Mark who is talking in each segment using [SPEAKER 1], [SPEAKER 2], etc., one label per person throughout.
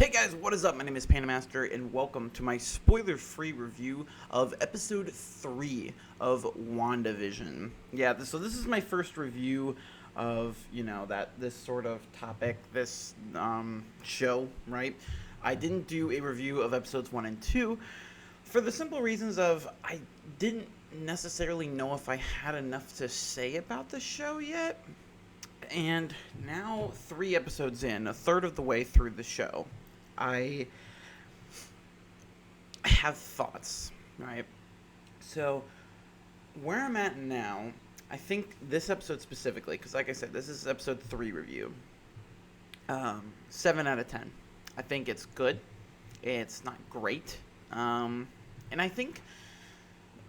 [SPEAKER 1] Hey guys, what is up? My name is PandaMaster, and welcome to my spoiler-free review of episode 3 of WandaVision. So this is my first review of, this sort of topic, this show, right? I didn't do a review of episodes 1 and 2 for the simple reasons of I didn't necessarily know if I had enough to say about the show yet. And now, 3 episodes in, a third of the way through the show, I have thoughts, right? So, where I'm at now, I think this episode specifically, because like I said, this is episode 3 review, 7 out of 10. I think it's good. It's not great. And I think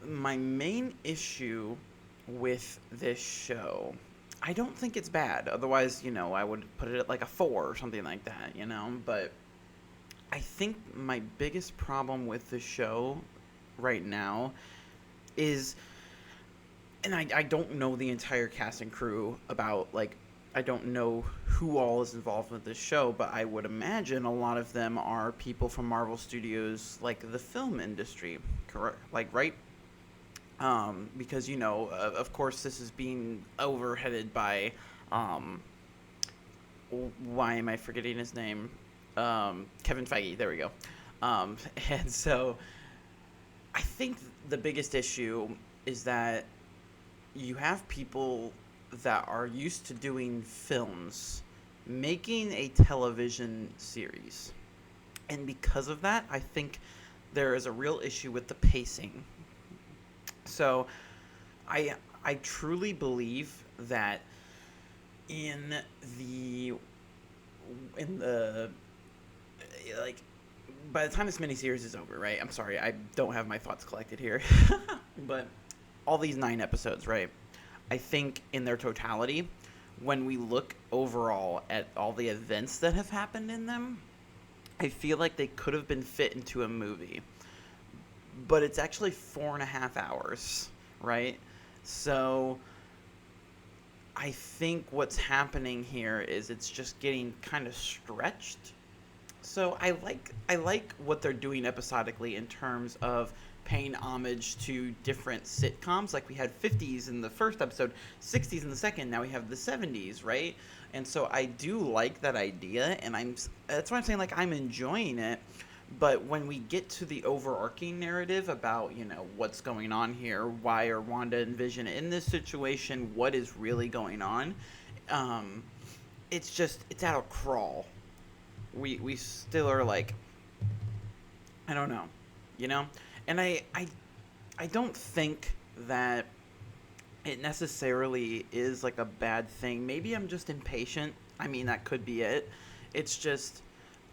[SPEAKER 1] my main issue with this show, I don't think it's bad. Otherwise, I would put it at like a 4 or something like that, But I think my biggest problem with the show right now is, and I don't know the entire cast and crew about, I don't know who all is involved with this show, but I would imagine a lot of them are people from Marvel Studios, like the film industry, correct? Right? Because, of course, this is being overheaded by, why am I forgetting his name? Kevin Feige, there we go. And so I think the biggest issue is that you have people that are used to doing films making a television series. And because of that, I think there is a real issue with the pacing. So I truly believe that in the by the time this miniseries is over, right? I'm sorry, I don't have my thoughts collected here. But all these 9 episodes, right? I think in their totality, when we look overall at all the events that have happened in them, I feel like they could have been fit into a movie. But it's actually 4.5 hours, right? So I think what's happening here is it's just getting kind of stretched. So I like what they're doing episodically in terms of paying homage to different sitcoms. Like we had 50s in the first episode, 60s in the second, now we have the 70s, right? And so I do like that idea, and that's why I'm saying, I'm enjoying it. But when we get to the overarching narrative about, what's going on here, why are Wanda and Vision in this situation, what is really going on, it's at a crawl. We still are I don't know, And I don't think that it necessarily is a bad thing. Maybe I'm just impatient. I mean, that could be it. It's just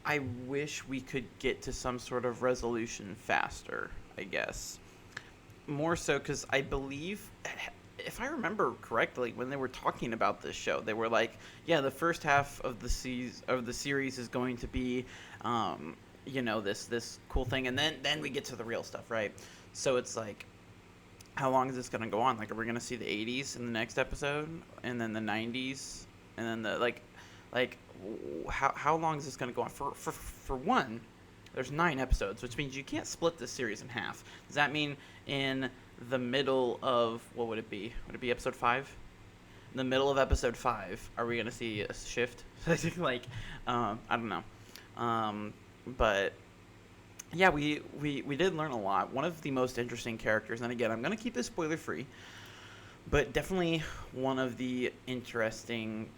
[SPEAKER 1] I wish we could get to some sort of resolution faster, I guess. More so because I believe, if I remember correctly, when they were talking about this show, they were like, yeah, the first half of the series is going to be, this cool thing, and then we get to the real stuff, right? So it's how long is this going to go on? Are we going to see the 80s in the next episode, and then the 90s, and then the, how long is this going to go on? For one, there's 9 episodes, which means you can't split this series in half. Does that mean in the middle of, what would it be? Would it be episode 5? In the middle of episode 5, are we going to see a shift? I don't know. But yeah, we did learn a lot. One of the most interesting characters, and again, I'm going to keep this spoiler free, but definitely one of the interesting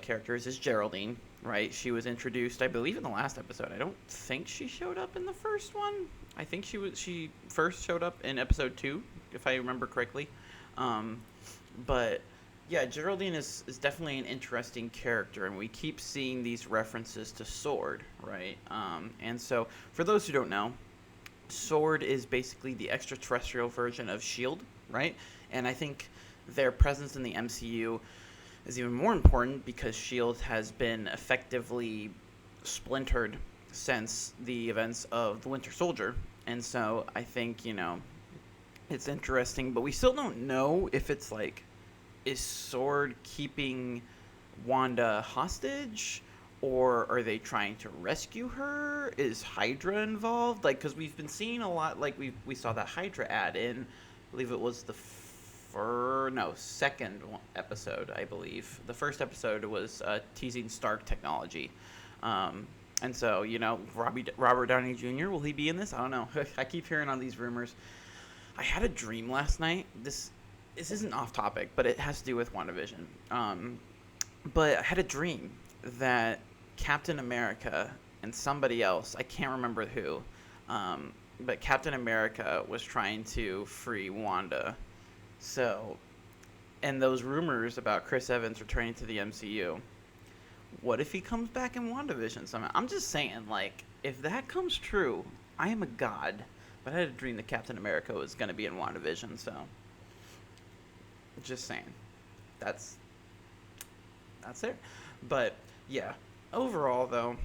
[SPEAKER 1] characters is Geraldine, right? She was introduced, I believe, in the last episode. I don't think she showed up in the first one. I think she first showed up in episode 2, if I remember correctly. But yeah, Geraldine is definitely an interesting character, and we keep seeing these references to S.W.O.R.D., right? And so, for those who don't know, S.W.O.R.D. is basically the extraterrestrial version of S.H.I.E.L.D., right? And I think their presence in the MCU is even more important because S.H.I.E.L.D. has been effectively splintered since the events of the Winter Soldier. And so I think, it's interesting, but we still don't know if it's is S.W.O.R.D. keeping Wanda hostage, Or are they trying to rescue her? Is Hydra involved? Like, because we've been seeing a lot. Like, we saw that Hydra ad in, I believe it was the second episode. I believe the first episode was teasing Stark technology, and so Robert Downey Jr. Will he be in this? I don't know. I keep hearing on these rumors. I had a dream last night. This isn't off topic, but it has to do with WandaVision. But I had a dream that Captain America and somebody else, I can't remember who, but Captain America was trying to free Wanda. So, and those rumors about Chris Evans returning to the MCU, what if he comes back in WandaVision somehow? I'm just saying, like, if that comes true, I am a god. But I had a dream that Captain America was going to be in WandaVision, so just saying. That's it. But yeah, overall though,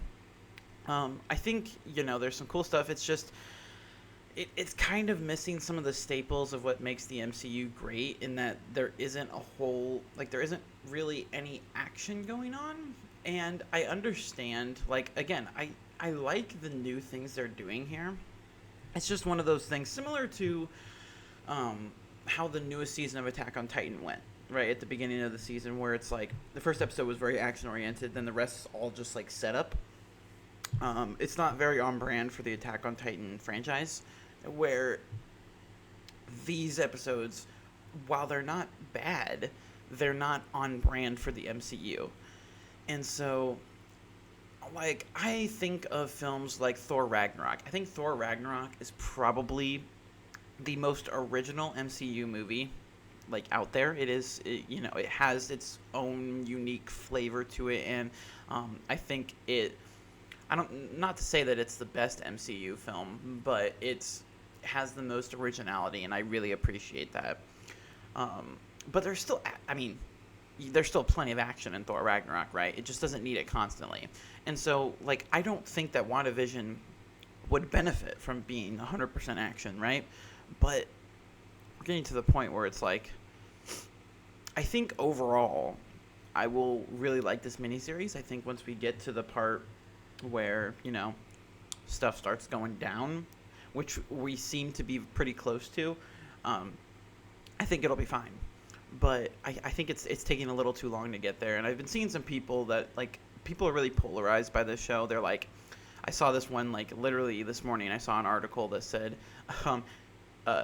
[SPEAKER 1] I think there's some cool stuff. It's just it's kind of missing some of the staples of what makes the MCU great, in that there isn't there isn't really any action going on. And I understand, like, again, I like the new things they're doing here. It's just one of those things similar to how the newest season of Attack on Titan went, right at the beginning of the season, where it's like the first episode was very action oriented, then the rest is all just like setup. It's not very on brand for the Attack on Titan franchise, where these episodes, while they're not bad, they're not on brand for the MCU. And so, like, I think of films like Thor Ragnarok. I think Thor Ragnarok is probably the most original MCU movie, like, out there. It has its own unique flavor to it, and I think not to say that it's the best MCU film, but it has the most originality, and I really appreciate that. But there's still plenty of action in Thor Ragnarok, right? It just doesn't need it constantly. And so, like, I don't think that WandaVision would benefit from being 100% action, right? But we're getting to the point where it's like, I think overall, I will really like this miniseries. I think once we get to the part where, stuff starts going down, which we seem to be pretty close to, I think it'll be fine. But I think it's taking a little too long to get there. And I've been seeing some people that, like, people are really polarized by this show. They're like, I saw this one, like, literally this morning, I saw an article that said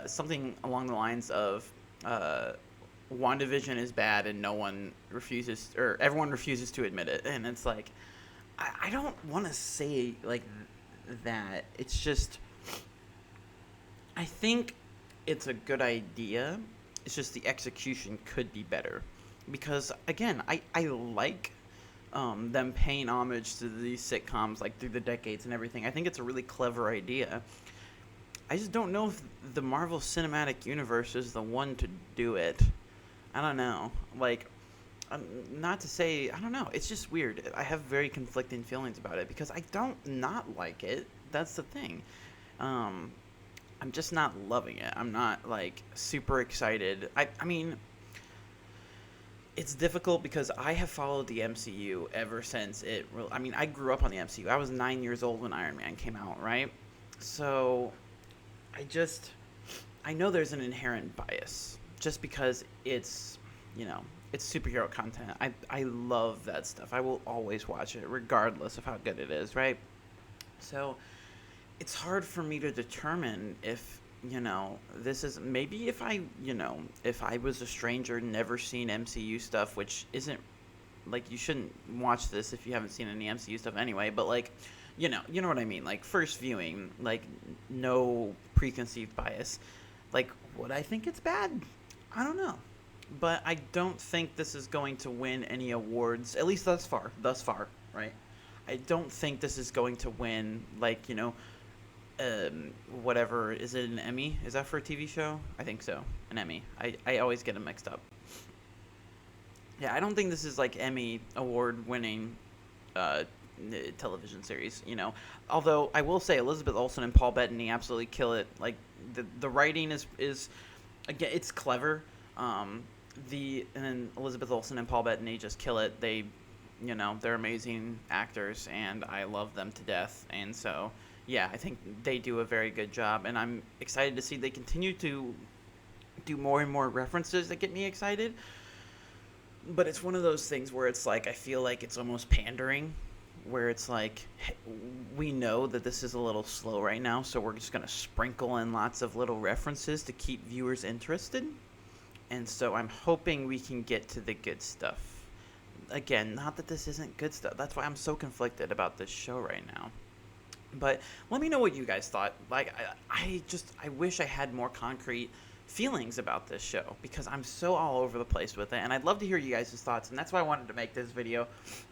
[SPEAKER 1] something along the lines of WandaVision is bad and everyone refuses to admit it. And it's like, I don't want to say, like, that. It's just, I think it's a good idea. It's just the execution could be better. Because, again, I like them paying homage to these sitcoms, like, through the decades and everything. I think it's a really clever idea. I just don't know if the Marvel Cinematic Universe is the one to do it. I don't know. Like, not to say, I don't know. It's just weird. I have very conflicting feelings about it because I don't not like it. That's the thing. I'm just not loving it. I'm not, like, super excited. I mean, it's difficult because I have followed the MCU ever since I grew up on the MCU. I was 9 years old when Iron Man came out, right? So, I know there's an inherent bias just because it's superhero content. I love that stuff. I will always watch it regardless of how good it is, right? So, it's hard for me to determine if, this is, maybe if I was a stranger, never seen MCU stuff, which isn't, like, you shouldn't watch this if you haven't seen any MCU stuff anyway, but, like, you know what I mean, like, first viewing, like, no preconceived bias, like, would I think it's bad? I don't know, but I don't think this is going to win any awards, at least thus far, right? I don't think this is going to win, like, whatever, is it an Emmy? Is that for a TV show? I think so, an Emmy. I always get them mixed up. Yeah, I don't think this is, like, Emmy award winning television series, although I will say Elizabeth Olsen and Paul Bettany absolutely kill it. Like, the writing is again, it's clever. And then Elizabeth Olsen and Paul Bettany just kill it. They You know, they're amazing actors, and I love them to death. And so, yeah, I think they do a very good job, and I'm excited to see they continue to do more and more references that get me excited. But it's one of those things where it's like I feel like it's almost pandering, where it's like, hey, we know that this is a little slow right now, so we're just gonna sprinkle in lots of little references to keep viewers interested. And so I'm hoping we can get to the good stuff. Again, not that this isn't good stuff. That's why I'm so conflicted about this show right now. But let me know what you guys thought. Like, I wish I had more concrete feelings about this show because I'm so all over the place with it, and I'd love to hear you guys' thoughts, and that's why I wanted to make this video.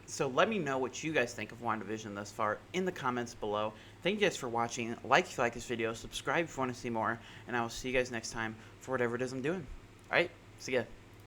[SPEAKER 1] So let me know what you guys think of WandaVision thus far in the comments below. Thank you guys for watching. Like if you like this video, subscribe if you want to see more, and I will see you guys next time for whatever it is I'm doing. Alright, see ya.